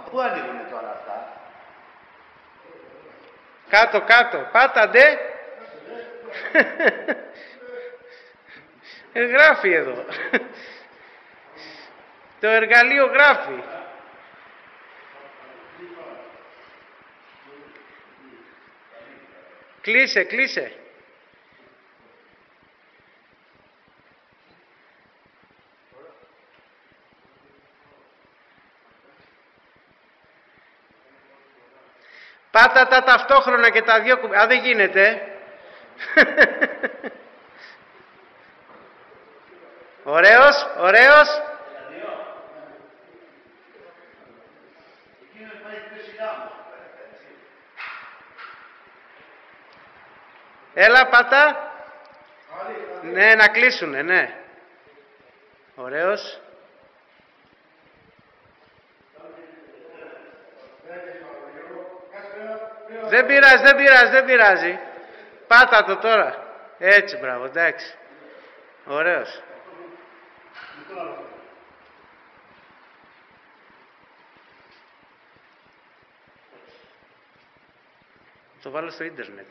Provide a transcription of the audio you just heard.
Πού ανοίγουνε τώρα αυτά? Κάτω, κάτω. Πάτα, ντε. Γράφει εδώ. Το εργαλείο γράφει. Κλείσε, κλείσε. Πάτα τα ταυτόχρονα και τα δύο κουμπιά. Α, δεν γίνεται. Ωραίος, ωραίος. Έλα, πάτα. Ναι, να κλείσουνε, ναι. Ωραίος. Δεν πειράζει, δεν πειράζει, δεν πειράζει. Πάτα το τώρα. Έτσι, μπράβο, εντάξει. Ωραίος. Το βάλω στο ίντερνετ.